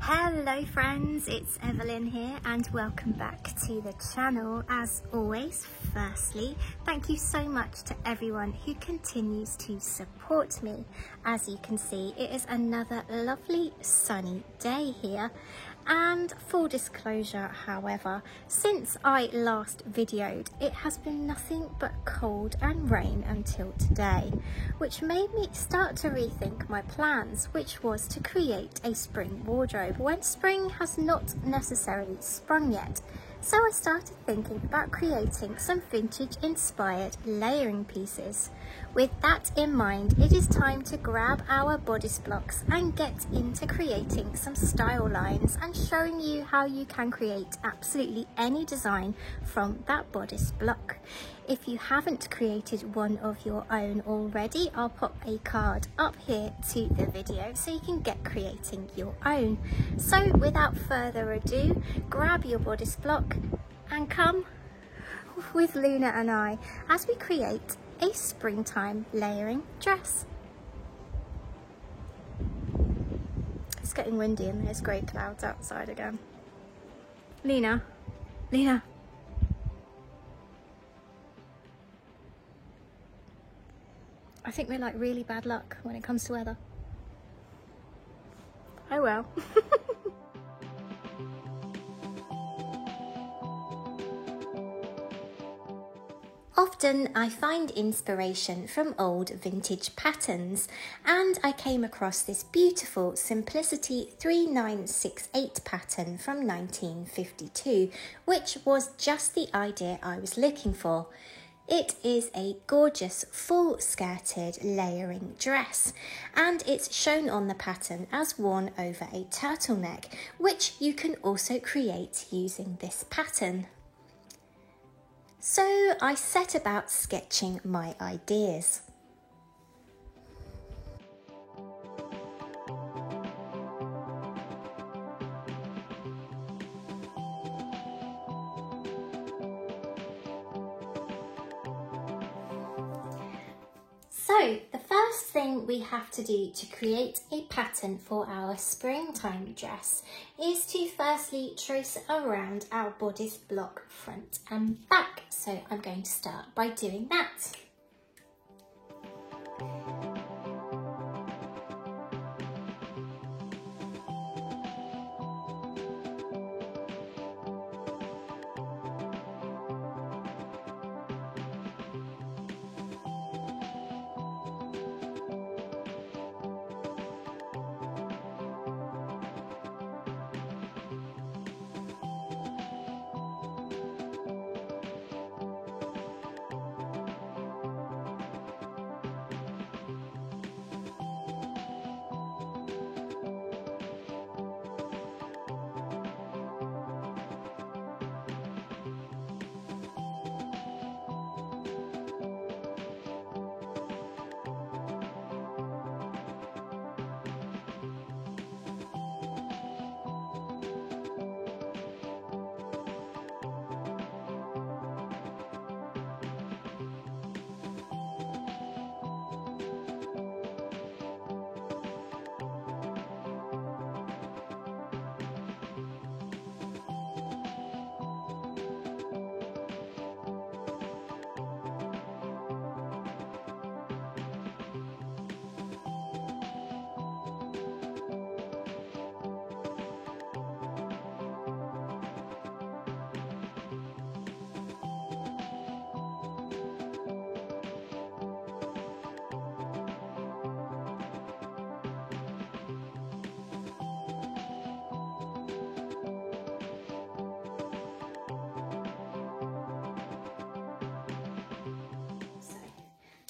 Hello friends, it's Evelyn here and welcome back to the channel. As always, firstly, thank you so much to everyone who continues to support me. As you can see, it is another lovely sunny day here. And full disclosure, however, since I last videoed, it has been nothing but cold and rain until today, which made me start to rethink my plans, which was to create a spring wardrobe when spring has not necessarily sprung yet. So I started thinking about creating some vintage inspired layering pieces. With that in mind, it is time to grab our bodice blocks and get into creating some style lines and showing you how you can create absolutely any design from that bodice block. If you haven't created one of your own already, I'll pop a card up here to the video so you can get creating your own. So without further ado, grab your bodice block and come with Luna and I as we create a springtime layering dress. It's getting windy and there's grey clouds outside again. Lena. I think we're like really bad luck when it comes to weather. Oh well. Often I find inspiration from old vintage patterns, and I came across this beautiful Simplicity 3968 pattern from 1952, which was just the idea I was looking for. It is a gorgeous full skirted layering dress, and it's shown on the pattern as worn over a turtleneck, which you can also create using this pattern. So I set about sketching my ideas. So the first thing we have to do to create a pattern for our springtime dress is to firstly trace around our bodice block front and back. So I'm going to start by doing that.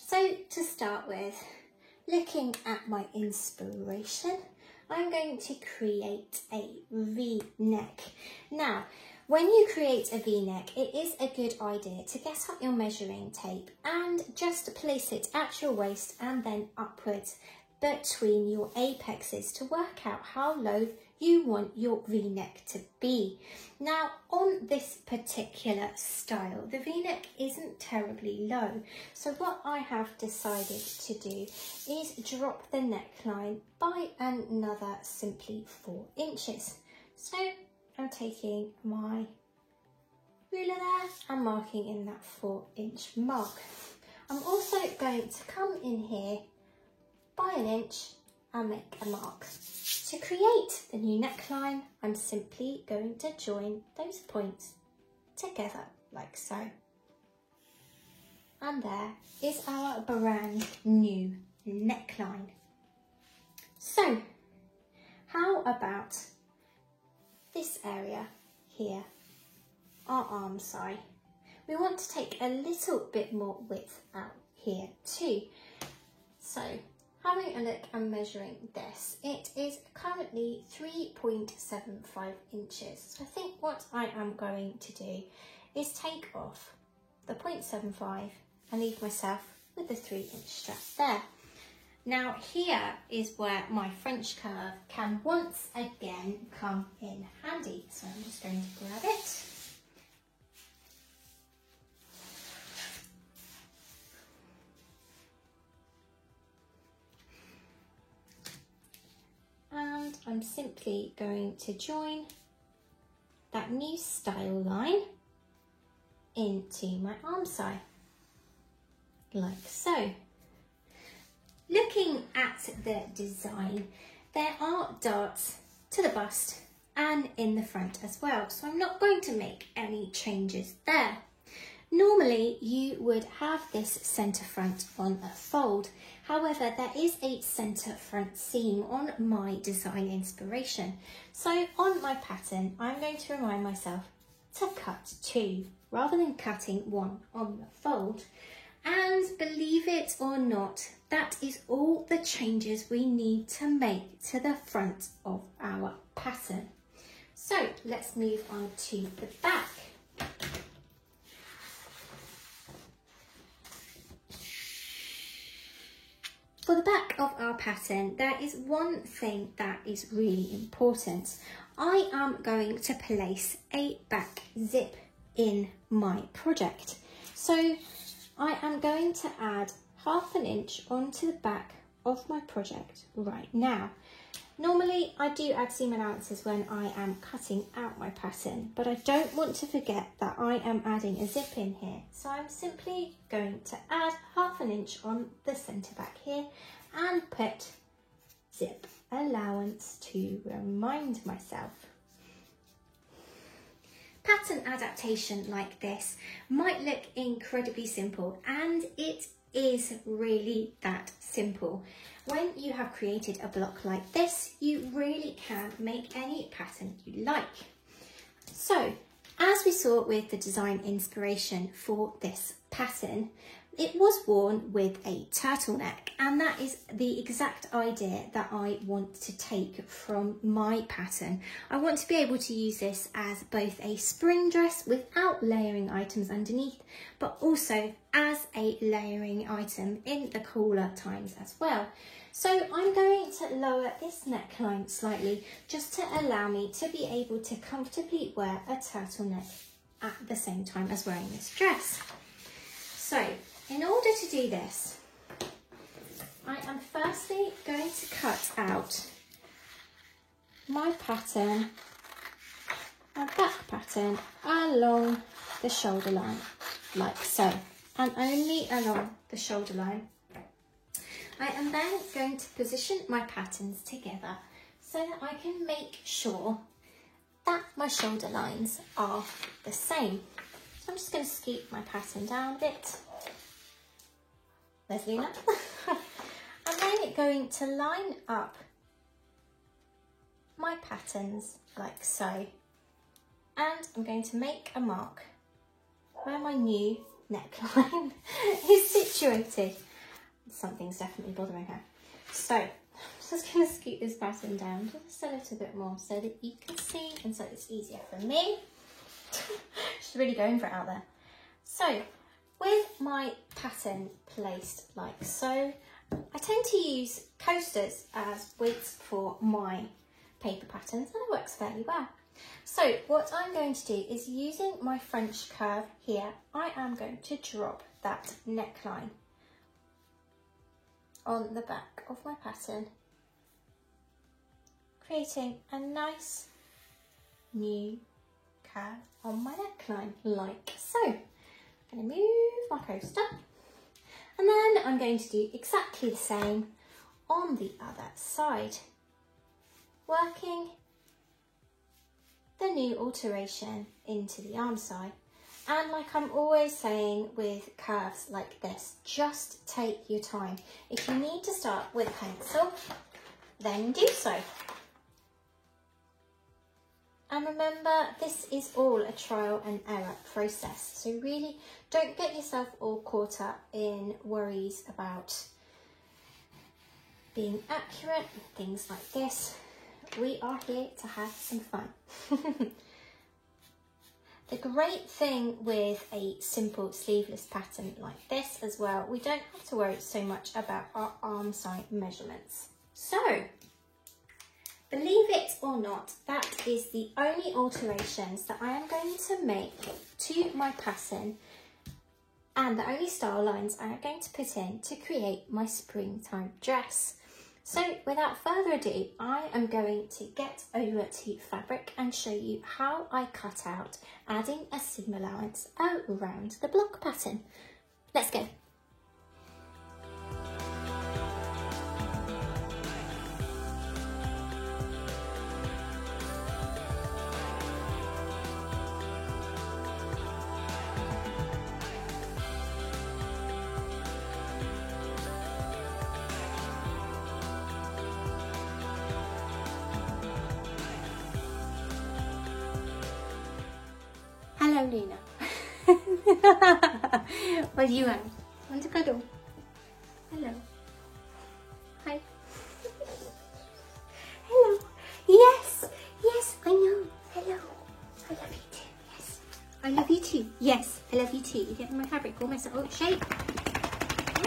So to start with, looking at my inspiration, I'm going to create a V-neck. Now, when you create a V-neck, it is a good idea to get out your measuring tape and just place it at your waist and then upwards, between your apexes to work out how low you want your V-neck to be. Now on this particular style, the V-neck isn't terribly low, so what I have decided to do is drop the neckline by another simply 4 inches. So I'm taking my ruler there and marking in that 4-inch mark. I'm also going to come in here by 1 inch and make a mark. To create the new neckline, I'm simply going to join those points together like so. And there is our brand new neckline. So, how about this area here, our arm side? We want to take a little bit more width out here too. So, having a look and measuring this, it is currently 3.75 inches. So I think what I am going to do is take off the 0.75 and leave myself with the 3-inch strap there. Now here is where my French curve can once again come in handy. So I'm just going to grab it. And I'm simply going to join that new style line into my arm side, like so. Looking at the design, there are darts to the bust and in the front as well, so I'm not going to make any changes there. Normally you would have this centre front on a fold, however there is a centre front seam on my design inspiration. So on my pattern I'm going to remind myself to cut 2 rather than cutting 1 on the fold. And believe it or not, that is all the changes we need to make to the front of our pattern. So let's move on to the back. For the back of our pattern, there is one thing that is really important. I am going to place a back zip in my project. So I am going to add 1/2 inch onto the back of my project right now. Normally I do add seam allowances when I am cutting out my pattern, but I don't want to forget that I am adding a zip in here. So I'm simply going to add 1/2 inch on the centre back here and put zip allowance to remind myself. Pattern adaptation like this might look incredibly simple, and it is really that simple. When you have created a block like this, you really can make any pattern you like. So, as we saw with the design inspiration for this pattern, it was worn with a turtleneck, and that is the exact idea that I want to take from my pattern. I want to be able to use this as both a spring dress without layering items underneath, but also as a layering item in the cooler times as well. So I'm going to lower this neckline slightly just to allow me to be able to comfortably wear a turtleneck at the same time as wearing this dress. So in order to do this, I am firstly going to cut out my pattern, my back pattern, along the shoulder line, like so, and only along the shoulder line. I am then going to position my patterns together so that I can make sure that my shoulder lines are the same. So I'm just going to scoop my pattern down a bit. There's Luna. I'm then going to line up my patterns like so, and I'm going to make a mark where my new neckline is situated. Something's definitely bothering her. So I'm just going to scoot this pattern down just a little bit more so that you can see, and so it's easier for me. She's really going for it out there. So with my pattern placed like so, I tend to use coasters as weights for my paper patterns, and it works fairly well. So what I'm going to do is, using my French curve here, I am going to drop that neckline on the back of my pattern, creating a nice new curve on my neckline, like so. I'm going to move my coaster, and then I'm going to do exactly the same on the other side, working the new alteration into the arm side. And like I'm always saying with curves like this, just take your time. If you need to start with a pencil, then do so. And remember, this is all a trial and error process. So really don't get yourself all caught up in worries about being accurate and things like this. We are here to have some fun. The great thing with a simple sleeveless pattern like this as well, we don't have to worry so much about our arm side measurements. So, believe it or not, that is the only alterations that I am going to make to my pattern, and the only style lines I am going to put in to create my springtime dress. So without further ado, I am going to get over to fabric and show you how I cut out adding a seam allowance around the block pattern. Let's go. Hello, Luna. What do you want? Want to cuddle? Hello. Hi. Hello. Yes. Yes, I know. Hello. I love you too. Yes. I love you too. Yes, I love you too. You're getting my fabric all messed up. Oh, shape.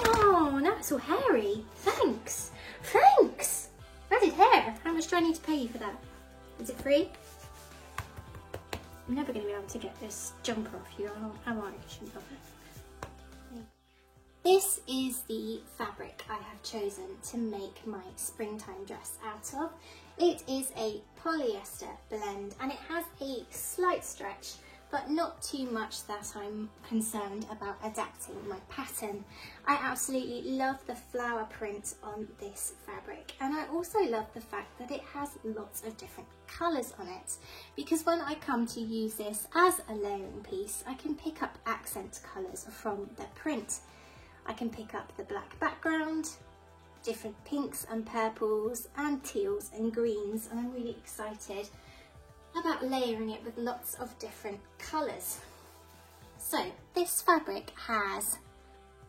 Oh, now it's all hairy. Thanks. Thanks. Added hair. How much do I need to pay you for that? Is it free? I'm never going to be able to get this jumper off you, am I? Shouldn't bother. This is the fabric I have chosen to make my springtime dress out of. It is a polyester blend, and it has a slight stretch, but not too much that I'm concerned about adapting my pattern. I absolutely love the flower print on this fabric, and I also love the fact that it has lots of different colours on it, because when I come to use this as a layering piece, I can pick up accent colours from the print. I can pick up the black background, different pinks and purples and teals and greens, and I'm really excited about layering it with lots of different colours. So this fabric has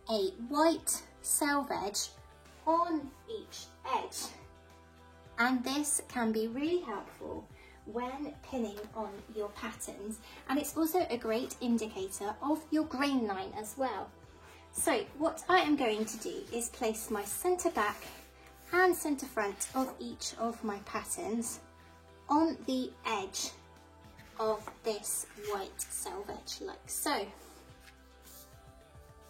a white selvage on each edge, and this can be really helpful when pinning on your patterns, and it's also a great indicator of your grain line as well. So what I am going to do is place my centre back and centre front of each of my patterns on the edge of this white selvage, like so.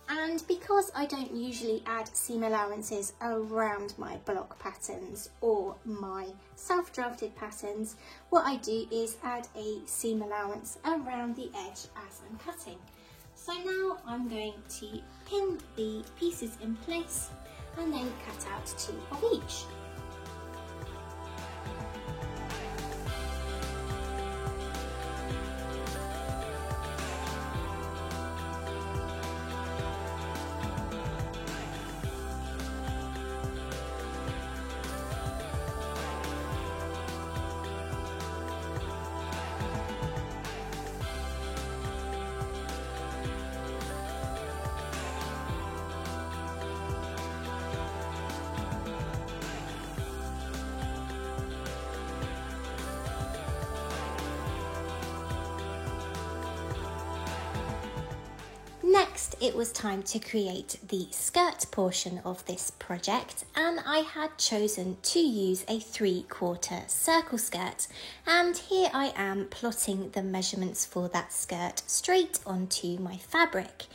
And because I don't usually add seam allowances around my block patterns or my self-drafted patterns, what I do is add a seam allowance around the edge as I'm cutting. So now I'm going to pin the pieces in place and then cut out 2 of each. next it was time to create the skirt portion of this project, and I had chosen to use a 3/4 circle skirt, and here I am plotting the measurements for that skirt straight onto my fabric.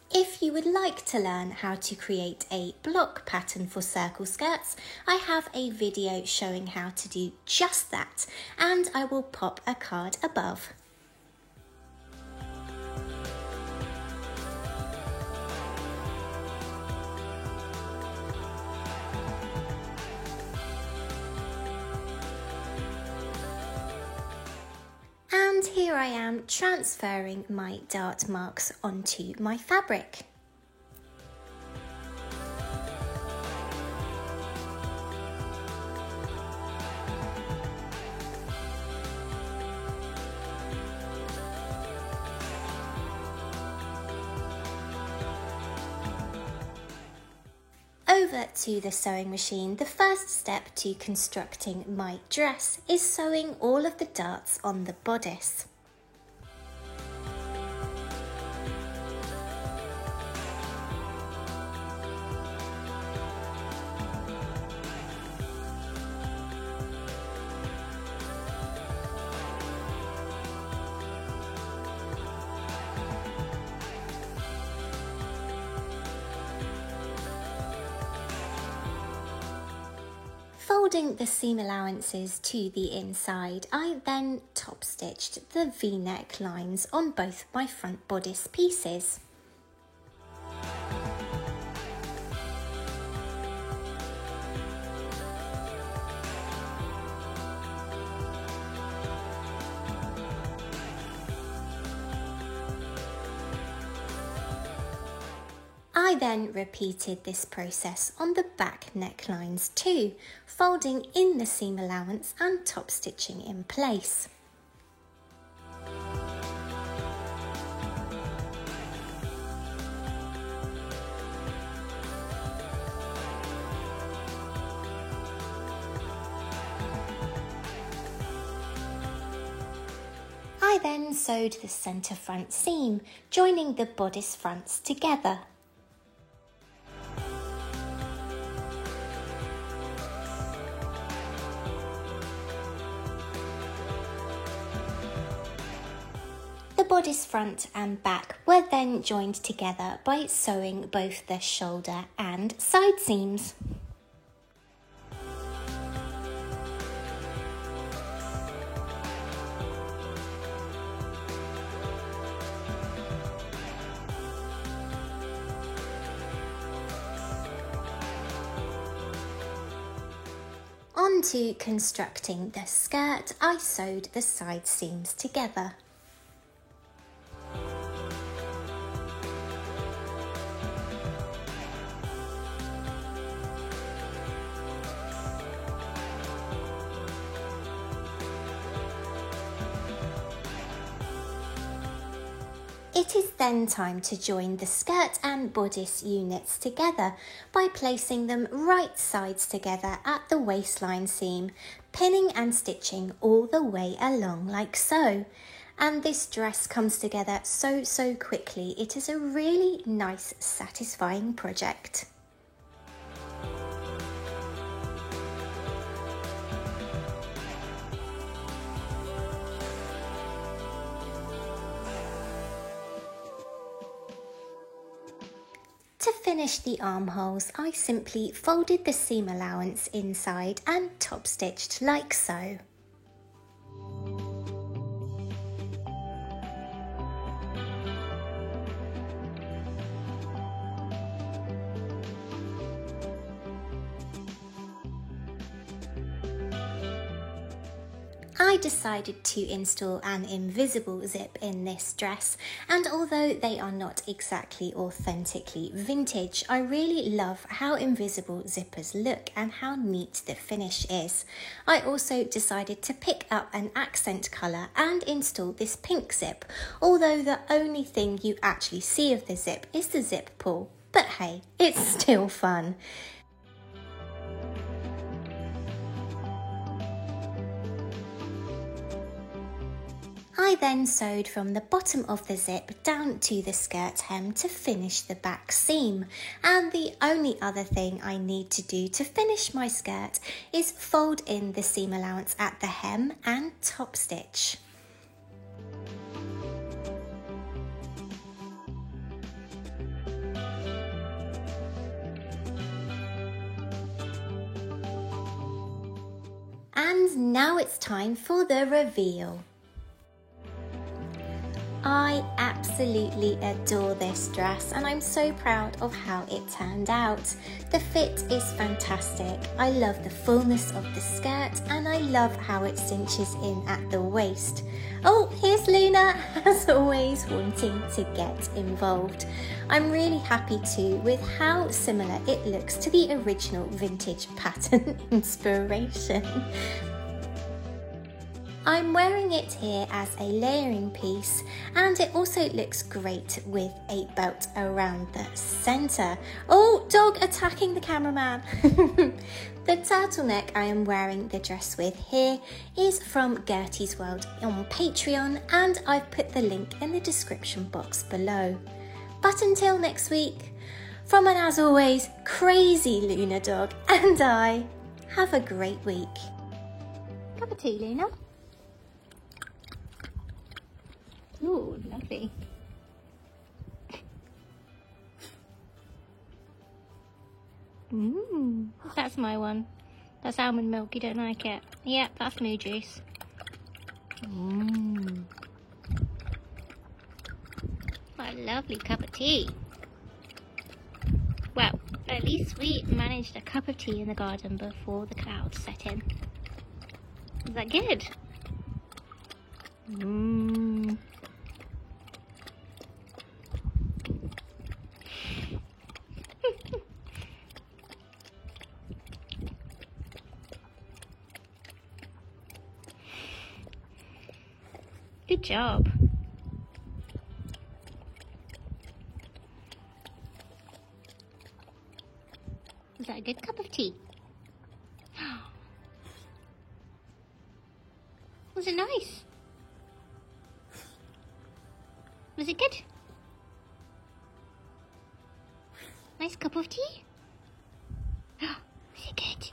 If you would like to learn how to create a block pattern for circle skirts, I have a video showing how to do just that, and I will pop a card above. And here I am transferring my dart marks onto my fabric. Over to the sewing machine, the first step to constructing my dress is sewing all of the darts on the bodice. Folding the seam allowances to the inside, I then top stitched the V-neck lines on both my front bodice pieces. I then repeated this process on the back necklines too, folding in the seam allowance and top stitching in place. I then sewed the centre front seam, joining the bodice fronts together. The bodice front and back were then joined together by sewing both the shoulder and side seams. On to constructing the skirt, I sewed the side seams together. It is then time to join the skirt and bodice units together by placing them right sides together at the waistline seam, pinning and stitching all the way along like so. And this dress comes together so quickly. It is a really nice, satisfying project. To finish the armholes, I simply folded the seam allowance inside and top stitched like so. I decided to install an invisible zip in this dress, and although they are not exactly authentically vintage, I really love how invisible zippers look and how neat the finish is. I also decided to pick up an accent colour and install this pink zip, although the only thing you actually see of the zip is the zip pull. But hey, it's still fun. I then sewed from the bottom of the zip down to the skirt hem to finish the back seam, and the only other thing I need to do to finish my skirt is fold in the seam allowance at the hem and top stitch. And now it's time for the reveal. I absolutely adore this dress and I'm so proud of how it turned out. The fit is fantastic. I love the fullness of the skirt and I love how it cinches in at the waist. Oh, here's Luna, as always, wanting to get involved. I'm really happy too with how similar it looks to the original vintage pattern inspiration. I'm wearing it here as a layering piece and it also looks great with a belt around the centre. Oh, dog attacking the cameraman! The turtleneck I am wearing the dress with here is from Gertie's World on Patreon and I've put the link in the description box below. But until next week, from an as always crazy Luna dog and I, have a great week. Cup of tea, Luna? Ooh, lovely. That's my one. That's almond milk, you don't like it? Yep, that's moo juice. What a lovely cup of tea. Well, at least we managed a cup of tea in the garden before the clouds set in. Is that good? Good job. Was that a good cup of tea? Was it nice? Was it good? Nice cup of tea? Was it good?